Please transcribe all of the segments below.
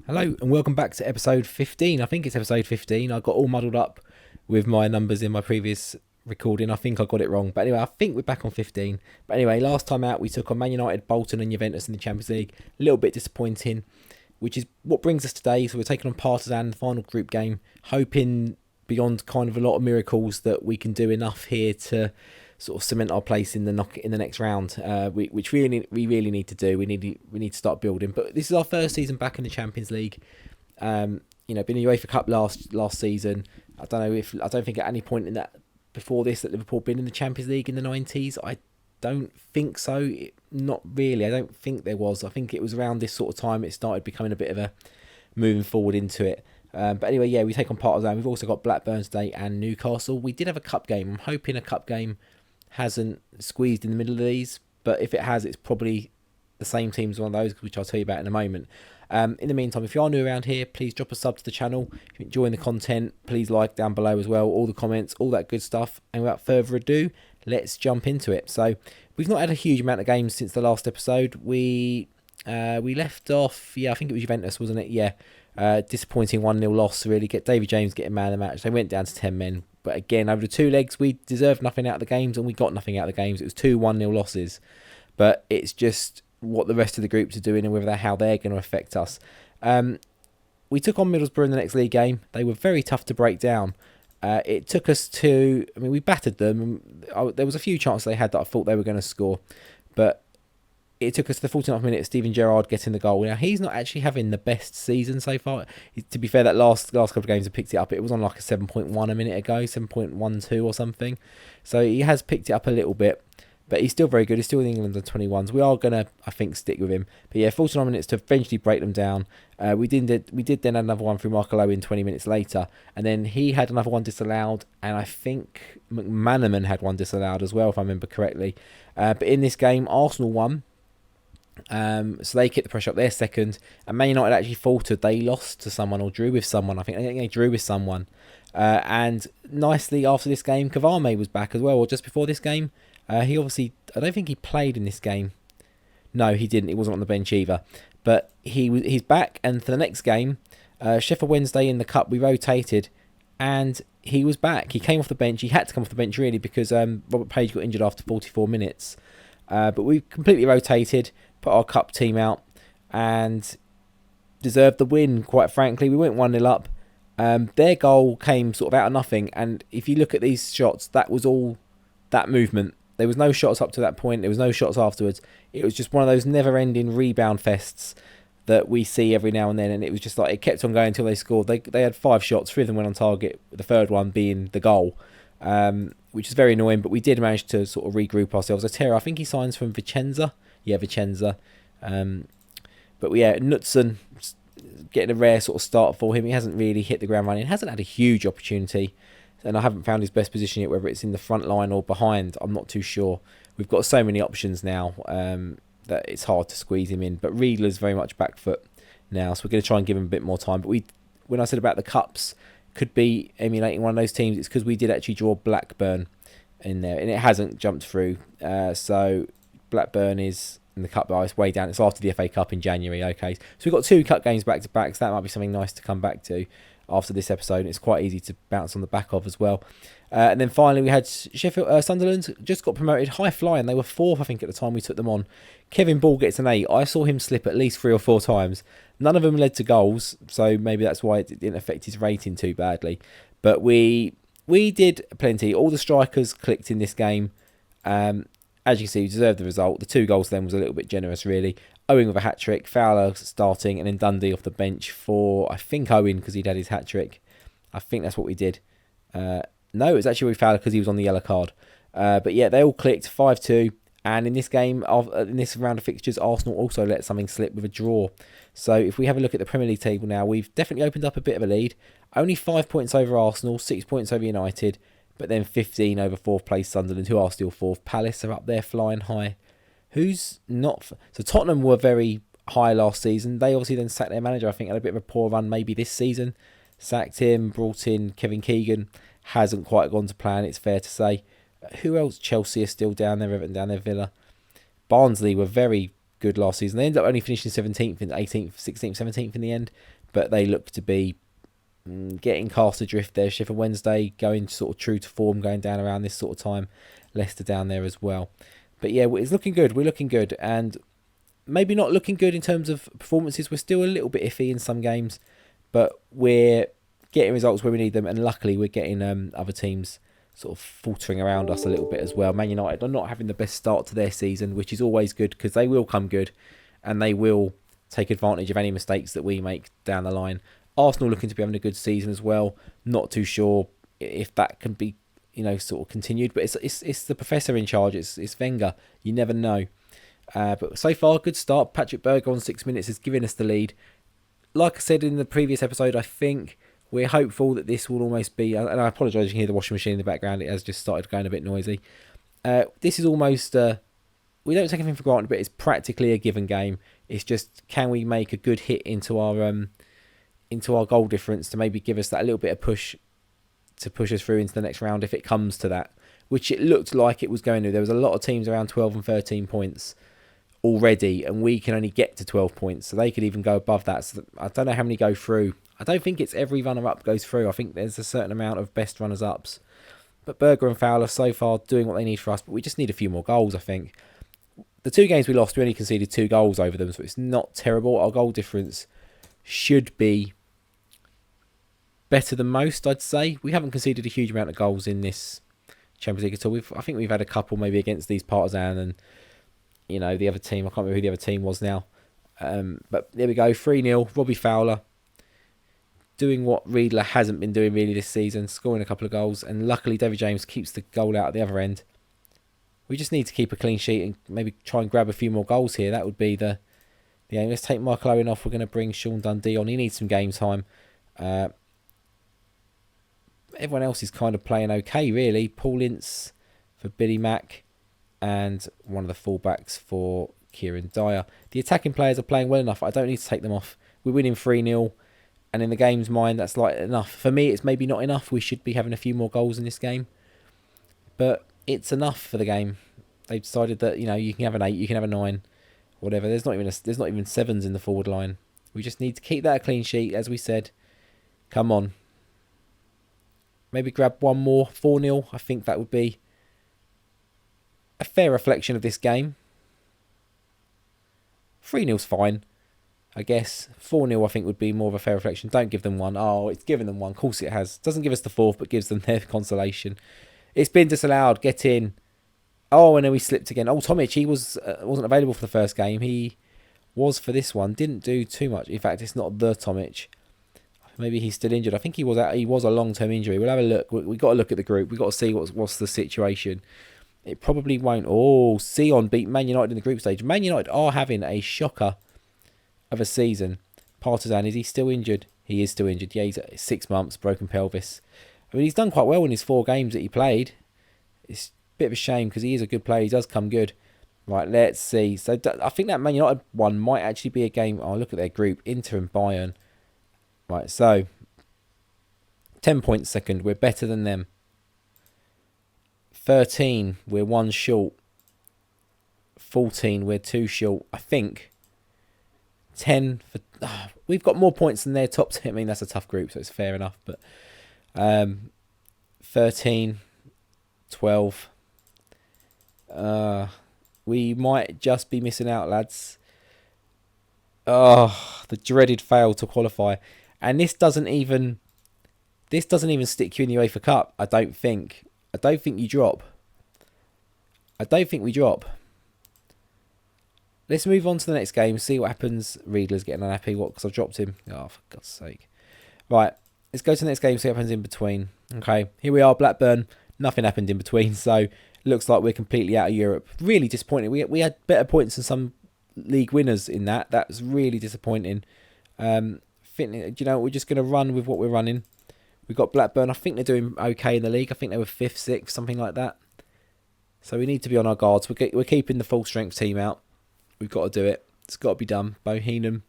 Hello and welcome back to episode 15. I think it's episode 15. I got all muddled up with my numbers in my previous recording. I think I got it wrong. But anyway, I think we're back on 15. But anyway, last time out we took on Man United, Bolton and Juventus in the Champions League. A little bit disappointing, which is what brings us today. So we're taking on Partizan, the final group game, hoping beyond kind of a lot of miracles that we can do enough here to sort of cement our place in the next round, which we really need to do. We need to start building. But this is our first season back in the Champions League. Been in the UEFA Cup last season. I don't think at any point in that before this that Liverpool been in the Champions League in the 90s. I don't think so. Not really. I don't think there was. I think it was around this sort of time it started becoming a bit of a moving forward into it. But anyway, yeah, we take on Partizan. We've also got Blackburn today and Newcastle. We did have a cup game. I'm hoping a cup game hasn't squeezed in the middle of these, but if it has, it's probably the same team as one of those, which I'll tell you about in a moment. In the meantime, if you are new around here, please drop a sub to the channel. If you're enjoying the content, please like down below as well, all the comments, all that good stuff. And without further ado, let's jump into it. So we've not had a huge amount of games since the last episode. We left off, I think it was Juventus, wasn't it? Yeah. Disappointing 1-0 loss, really. Get David James getting man of the match. They went down to 10 men. But again, over the two legs, we deserved nothing out of the games, and we got nothing out of the games. It was two 1-0 losses. But it's just what the rest of the groups are doing and how they're going to affect us. We took on Middlesbrough in the next league game. They were very tough to break down. It took us to... we battered them. There was a few chances they had that I thought they were going to score. But it took us to the 49th minute, Steven Gerrard getting the goal. Now, he's not actually having the best season so far. To be fair, that last couple of games have picked it up. It was on like a 7.1 a minute ago, 7.12 or something. So he has picked it up a little bit. But he's still very good. He's still in England on 21s. We are going to, I think, stick with him. But yeah, 49 minutes to eventually break them down. We did then have another one through Michael Owen 20 minutes later. And then he had another one disallowed. And I think McManaman had one disallowed as well, if I remember correctly. But in this game, Arsenal won. So they kept the pressure up. They're second, and Man United actually faltered. They lost to someone or drew with someone. I think they drew with someone. And nicely after this game, Cavame was back as well, or just before this game. He obviously, I don't think he played in this game. No, he didn't. He wasn't on the bench either. But he's back, and for the next game, Sheffield Wednesday in the cup, we rotated, and he was back. He came off the bench. He had to come off the bench really because Robert Page got injured after 44 minutes. But we completely rotated, put our cup team out, and deserved the win, quite frankly. We went 1-0 up. Their goal came sort of out of nothing, and if you look at these shots, that was all that movement. There was no shots up to that point. There was no shots afterwards. It was just one of those never-ending rebound fests that we see every now and then, and it was just like it kept on going until they scored. They had 5 shots, 3 of them went on target, the third one being the goal. Which is very annoying, but we did manage to sort of regroup ourselves. Otero, I think he signs from Vicenza. Yeah, Vicenza. But yeah, Knutson getting a rare sort of start for him. He hasn't really hit the ground running. Hasn't had a huge opportunity, and I haven't found his best position yet, whether it's in the front line or behind. I'm not too sure. We've got so many options now that it's hard to squeeze him in. But Riedler's very much back foot now, so we're going to try and give him a bit more time. But when I said about the cups, could be emulating one of those teams, it's because we did actually draw Blackburn in there, and it hasn't jumped through. So Blackburn is in the cup, but it's way down. It's after the FA Cup in January. Okay, so we've got 2 cup games back to back, so that might be something nice to come back to after this episode. It's quite easy to bounce on the back of as well. And then finally we had Sunderland just got promoted, high flying. They were 4th, I think, at the time we took them on. Kevin Ball gets an 8. I saw him slip at least 3 or 4 times. None of them led to goals, so maybe that's why it didn't affect his rating too badly. But we did plenty. All the strikers clicked in this game. As you can see, we deserved the result. The 2 goals then was a little bit generous, really. Owen with a hat-trick, Fowler starting, and then Dundee off the bench for, I think, Owen, because he'd had his hat-trick. I think that's what we did. No, it was actually with Fowler because he was on the yellow card. But yeah, they all clicked, 5-2. And in this game, in this round of fixtures, Arsenal also let something slip with a draw. So if we have a look at the Premier League table now, we've definitely opened up a bit of a lead. Only 5 points over Arsenal, 6 points over United, but then 15 over 4th place Sunderland, who are still 4th. Palace are up there flying high. Who's not... So Tottenham were very high last season. They obviously then sacked their manager. I think had a bit of a poor run maybe this season. Sacked him, brought in Kevin Keegan. Hasn't quite gone to plan, it's fair to say. Who else? Chelsea are still down there, Everton down there, Villa. Barnsley were very good last season. They ended up only finishing 17th, and 18th, 16th, 17th in the end. but they look to be getting cast adrift there. Sheffield Wednesday going sort of true to form, going down around this sort of time. Leicester down there as well. But yeah, it's looking good. We're looking good, and maybe not looking good in terms of performances. We're still a little bit iffy in some games, but we're getting results where we need them, and luckily we're getting other teams sort of faltering around us a little bit as well. Man United are not having the best start to their season, which is always good because they will come good and they will take advantage of any mistakes that we make down the line. Arsenal looking to be having a good season as well. Not too sure if that can be, sort of continued, but it's the professor in charge. It's Wenger. You never know. But so far, good start. Patrick Berger on 6 minutes has given us the lead. Like I said in the previous episode, I think we're hopeful that this will almost be, and I apologise, you can hear the washing machine in the background. It has just started going a bit noisy. This is almost, we don't take anything for granted, but it's practically a given game. It's just, can we make a good hit into our goal difference to maybe give us that little bit of push to push us through into the next round if it comes to that, which it looked like it was going to. There was a lot of teams around 12 and 13 points already, and we can only get to 12 points, so they could even go above that. So I don't know how many go through. I don't think it's every runner-up goes through. I think there's a certain amount of best runners-ups. But Berger and Fowler so far doing what they need for us, but we just need a few more goals, I think. The 2 games we lost, we only conceded 2 goals over them, so it's not terrible. Our goal difference should be better than most, I'd say. We haven't conceded a huge amount of goals in this Champions League at all. I think we've had a couple maybe against these Partizan and, the other team. I can't remember who the other team was now. But there we go, 3-0. Robbie Fowler doing what Riedler hasn't been doing really this season, scoring a couple of goals, and luckily David James keeps the goal out at the other end. We just need to keep a clean sheet and maybe try and grab a few more goals here. That would be the aim. Let's take Michael Owen off. We're going to bring Sean Dundee on. He needs some game time. Everyone else is kind of playing okay, really. Paul Ince for Billy Mack and one of the fullbacks for Kieran Dyer. The attacking players are playing well enough. I don't need to take them off. We're winning 3-0. And in the game's mind, that's like enough. For me, it's maybe not enough. We should be having a few more goals in this game. But it's enough for the game. They've decided that, you can have an 8, you can have a 9, whatever. There's not even 7s in the forward line. We just need to keep that a clean sheet, as we said. Come on. Maybe grab one more, 4-0. I think that would be a fair reflection of this game. 3-0's fine, I guess. 4-0 I think would be more of a fair reflection. Don't give them one. Oh, it's given them one. Of course it has. Doesn't give us the 4th, but gives them their consolation. It's been disallowed. Get in. Oh, and then we slipped again. Oh, Tomic, he wasn't available for the first game. He was for this one. Didn't do too much. In fact, it's not the Tomic. Maybe he's still injured. I think he was a long-term injury. We'll have a look. We've got to look at the group. We've got to see what's the situation. It probably won't. Oh, Sion beat Man United in the group stage. Man United are having a shocker of a season. Partizan, is he still injured? He is still injured. Yeah, he's at 6 months, broken pelvis. I mean, he's done quite well in his 4 games that he played. It's a bit of a shame because he is a good player. He does come good. Right, let's see. So I think that Man United one might actually be a game. Oh, look at their group. Inter and Bayern. Right, so 10 points second. We're better than them. 13, we're 1 short. 14, we're 2 short. I think 10 for... we've got more points than their top 10. I mean, that's a tough group, so it's fair enough. But 13, 12. We might just be missing out, lads. Oh, the dreaded fail to qualify. And this doesn't even stick you in the UEFA Cup, I don't think. I don't think you drop. I don't think we drop. Let's move on to the next game, see what happens. Riedler's getting unhappy. What? Because I've dropped him. Oh, for God's sake. Right, let's go to the next game, see what happens in between. Okay, here we are, Blackburn. Nothing happened in between, so looks like we're completely out of Europe. Really disappointing. We had better points than some league winners in that. That was really disappointing. We're just going to run with what we're running. We've got Blackburn. I think they're doing okay in the league. I think they were 5th, 6th, something like that. So we need to be on our guards. We're keeping the full strength team out. We've got to do it. It's got to be done. Bohinen.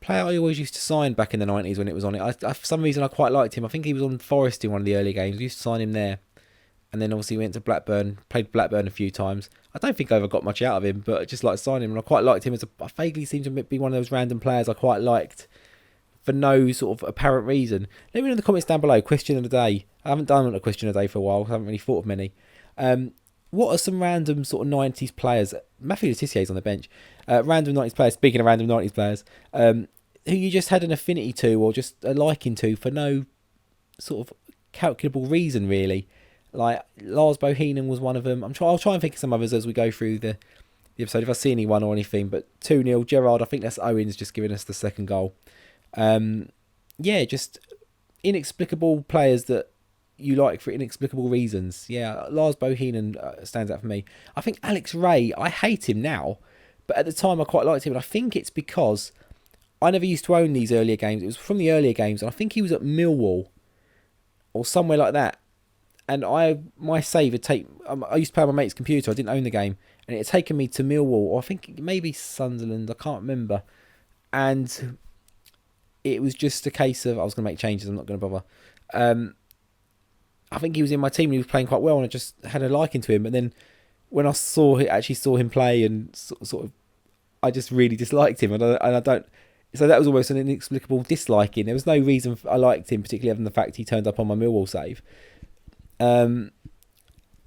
Player I always used to sign back in the 90s when it was on it. For some reason I quite liked him. I think he was on Forest in one of the early games. We used to sign him there. And then obviously went to Blackburn. Played Blackburn a few times. I don't think I ever got much out of him, but I just like signing him. And I quite liked him. I vaguely seemed to be one of those random players I quite liked for no sort of apparent reason. Let me know in the comments down below. Question of the day. I haven't done a question of the day for a while. I haven't really thought of many. What are some random sort of 90s players? Matthew Le Tissier's on the bench. Random 90s players, speaking of random 90s players, who you just had an affinity to or just a liking to for no sort of calculable reason, really. Like, Lars Bohinen was one of them. I'll try and think of some others as we go through the episode, if I see anyone or anything. But 2-0, Gerrard, I think that's Owens just giving us the second goal. Yeah, just inexplicable players that you like for inexplicable reasons. Yeah, Lars Bohinen stands out for me. I think Alex Ray, I hate him now, but at the time I quite liked him. And I think it's because I never used to own these earlier games. It was from the earlier games, and I think he was at Millwall or somewhere like that. And my save would take... I used to play on my mate's computer. I didn't own the game. And it had taken me to Millwall, or I think maybe Sunderland. I can't remember. And it was just a case of... I was going to make changes. I'm not going to bother. I think he was in my team and he was playing quite well. And I just had a liking to him. And then when I actually saw him play and sort of... I just really disliked him. And I don't... So that was almost an inexplicable disliking. There was no reason I liked him, particularly other than the fact he turned up on my Millwall save. And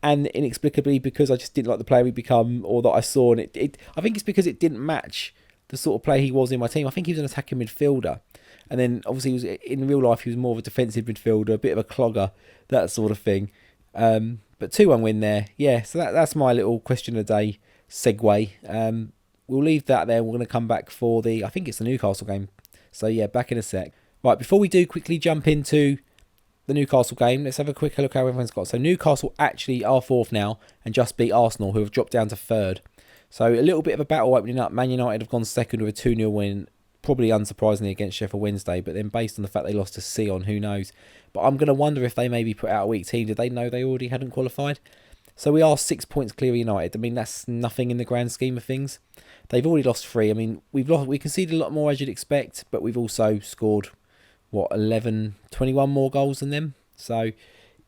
inexplicably because I just didn't like the player he'd become, or that I saw, and I think it's because it didn't match the sort of player he was in my team. I think he was an attacking midfielder, and then obviously he was in real life he was more of a defensive midfielder, a bit of a clogger, that sort of thing. But 2-1 win there, yeah. So that's my little question of the day segue. We'll leave that there. We're going to come back for I think it's the Newcastle game. So yeah, back in a sec. Right, before we do quickly jump into the Newcastle game, let's have a quick look at how everyone's got. So Newcastle actually are fourth now and just beat Arsenal, who have dropped down to third. So a little bit of a battle opening up. Man United have gone second with a 2-0 win, probably unsurprisingly against Sheffield Wednesday, but then based on the fact they lost to Sion, who knows. But I'm going to wonder if they maybe put out a weak team. Did they know they already hadn't qualified? So we are 6 points clear of United. I mean, that's nothing in the grand scheme of things. They've already lost 3. I mean, we conceded a lot more as you'd expect, but we've also scored 21 more goals than them. So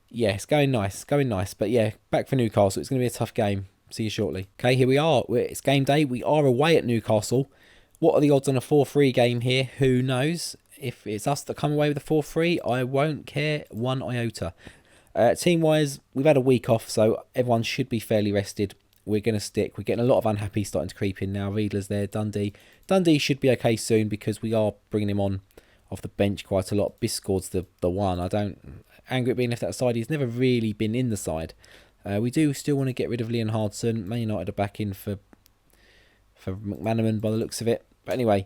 yeah, it's going nice. But yeah, back for Newcastle. It's going to be a tough game. See you shortly. Okay, here we are. It's game day. We are away at Newcastle. What are the odds on a 4-3 game here? Who knows? If it's us that come away with a 4-3, I won't care one iota. Team-wise, we've had a week off, so everyone should be fairly rested. We're going to stick. We're getting a lot of unhappy starting to creep in now. Riedler's there. Dundee should be okay soon because we are bringing him on off the bench quite a lot. Biscord's the one. I don't... Angry at being left outside. He's never really been in the side. We do still want to get rid of Leon Hardson. Man United are back in for McManaman by the looks of it. But anyway,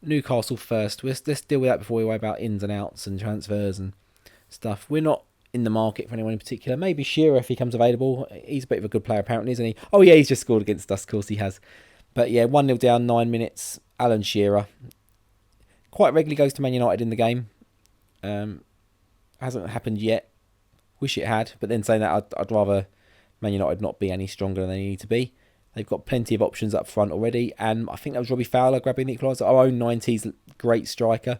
Newcastle first. Let's deal with that before we worry about ins and outs and transfers and stuff. We're not in the market for anyone in particular. Maybe Shearer if he comes available. He's a bit of a good player apparently, isn't he? Oh yeah, he's just scored against us. Of course he has. But yeah, 1-0 down, 9 minutes. Alan Shearer quite regularly goes to Man United in the game. Hasn't happened yet. Wish it had. But then saying that, I'd rather Man United not be any stronger than they need to be. They've got plenty of options up front already. And I think that was Robbie Fowler grabbing the equaliser. Our own 90s great striker.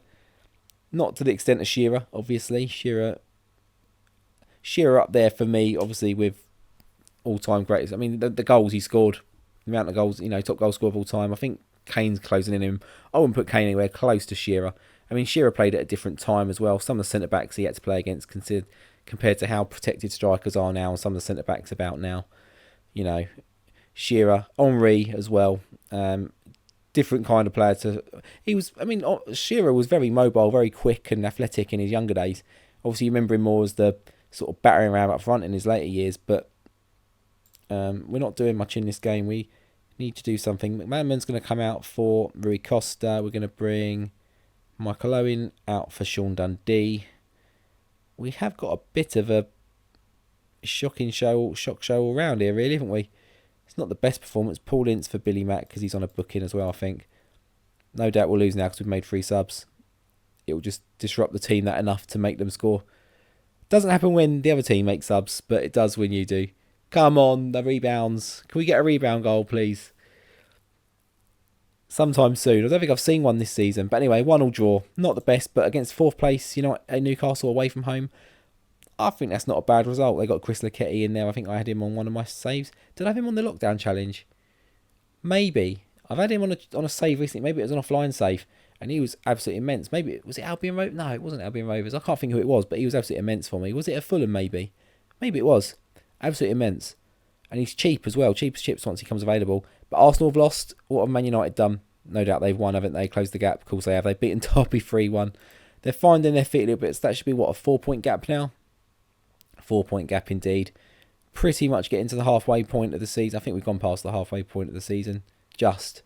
Not to the extent of Shearer, obviously. Shearer up there for me, obviously, with all-time greatest. I mean, the goals he scored, the amount of goals, top goal scorer of all time. I think Kane's closing in him. I wouldn't put Kane anywhere close to Shearer. I mean, Shearer played at a different time as well. Some of the centre-backs he had to play against compared to how protected strikers are now and some of the centre-backs about now. Shearer, Henry as well. Different kind of player Shearer was very mobile, very quick and athletic in his younger days. Obviously, you remember him more as the sort of battering around up front in his later years, but we're not doing much in this game. We need to do something. McManaman's going to come out for Rui Costa. We're going to bring Michael Owen out for Sean Dundee. We have got a bit of a shock show all round here, really, haven't we? It's not the best performance. Paul Ince for Billy Mack because he's on a booking as well, I think. No doubt we'll lose now because we've made 3 subs. It will just disrupt the team that enough to make them score. Doesn't happen when the other team makes subs, but it does when you do. Come on, the rebounds. Can we get a rebound goal, please? Sometime soon. I don't think I've seen one this season. But anyway, 1-1 draw. Not the best, but against 4th place, Newcastle away from home. I think that's not a bad result. They got Chris Laketti in there. I think I had him on one of my saves. Did I have him on the lockdown challenge? Maybe. I've had him on a save recently. Maybe it was an offline save. and he was absolutely immense. Maybe was it Albion Rovers? No, it wasn't Albion Rovers. I can't think who it was, but he was absolutely immense for me. Was it a Fulham? Maybe it was absolutely immense, and he's cheap as well. Cheap as chips once he comes available. But Arsenal have lost. What have Man United done? No doubt they've won, haven't they? Closed the gap. Of course they have. They've beaten Derby 3-1. They're finding their feet a little bit. So that should be what, a 4-point gap now. 4-point gap indeed. Pretty much getting to the halfway point of the season. I think we've gone past the halfway point of the season. Just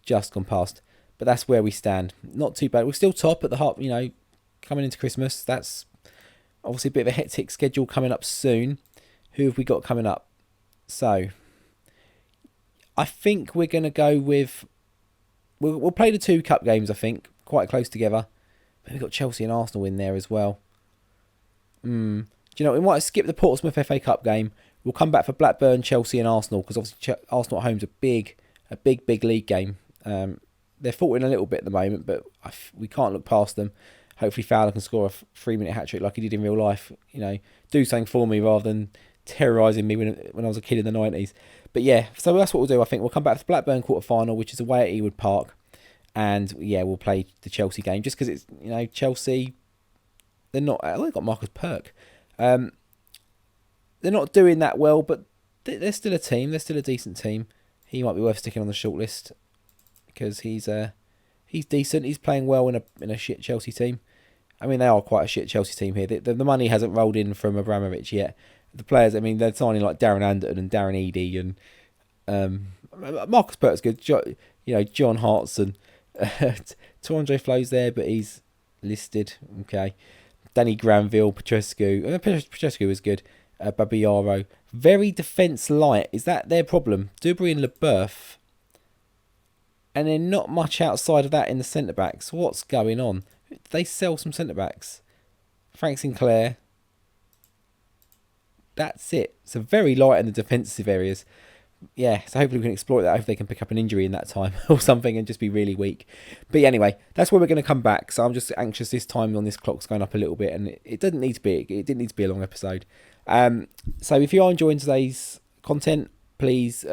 gone past. But that's where we stand. Not too bad. We're still top at the half, coming into Christmas. That's obviously a bit of a hectic schedule coming up soon. Who have we got coming up? So, I think we're going to go with... We'll play the 2 cup games, I think. Quite close together. But we've got Chelsea and Arsenal in there as well. Do you know, we might skip the Portsmouth FA Cup game. We'll come back for Blackburn, Chelsea and Arsenal, because obviously Arsenal at home is a big league game. They're faltering a little bit at the moment, but we can't look past them. Hopefully Fowler can score a 3-minute hat-trick like he did in real life. Do something for me rather than terrorising me when I was a kid in the 90s. But yeah, so that's what we'll do, I think. We'll come back to the Blackburn quarter-final, which is away at Ewood Park. And yeah, we'll play the Chelsea game, just because it's, Chelsea, they're not... Oh, they've got Marcus Perk. They're not doing that well, but they're still a team. They're still a decent team. He might be worth sticking on the shortlist because he's decent. He's playing well in a shit Chelsea team. I mean, they are quite a shit Chelsea team here. The money hasn't rolled in from Abramovich yet. The players, I mean, they're signing like Darren Anderton and Darren Eady and Marcus Perk's good. John Hartson, Torandre Flo's there, but he's listed. Okay. Danny Granville, Petrescu. Petrescu is good. Babayaro. Very defence light. Is that their problem? Dubry and LeBeuf. And then not much outside of that in the centre-backs. What's going on? They sell some centre-backs. Frank Sinclair. That's it. So very light in the defensive areas. Yeah, so hopefully we can exploit that. Hopefully they can pick up an injury in that time or something and just be really weak. But yeah, anyway, that's where we're going to come back. So I'm just anxious this time on this clock's going up a little bit, and it doesn't need to be. It didn't need to be a long episode. So if you are enjoying today's content, today's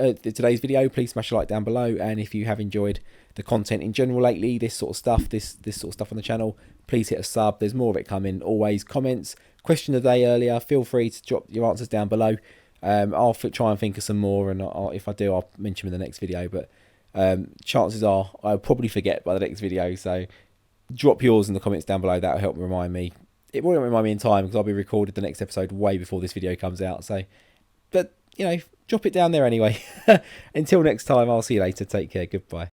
video, please smash a like down below. And if you have enjoyed the content in general lately, this sort of stuff, this sort of stuff on the channel, please hit a sub. There's more of it coming. Always comments, question of the day earlier. Feel free to drop your answers down below. I'll try and think of some more, and if I do, I'll mention them in the next video. But chances are I'll probably forget by the next video. So drop yours in the comments down below. That'll help remind me. It won't remind me in time because I'll be recorded the next episode way before this video comes out. So, but drop it down there anyway. Until next time, I'll see you later. Take care. Goodbye.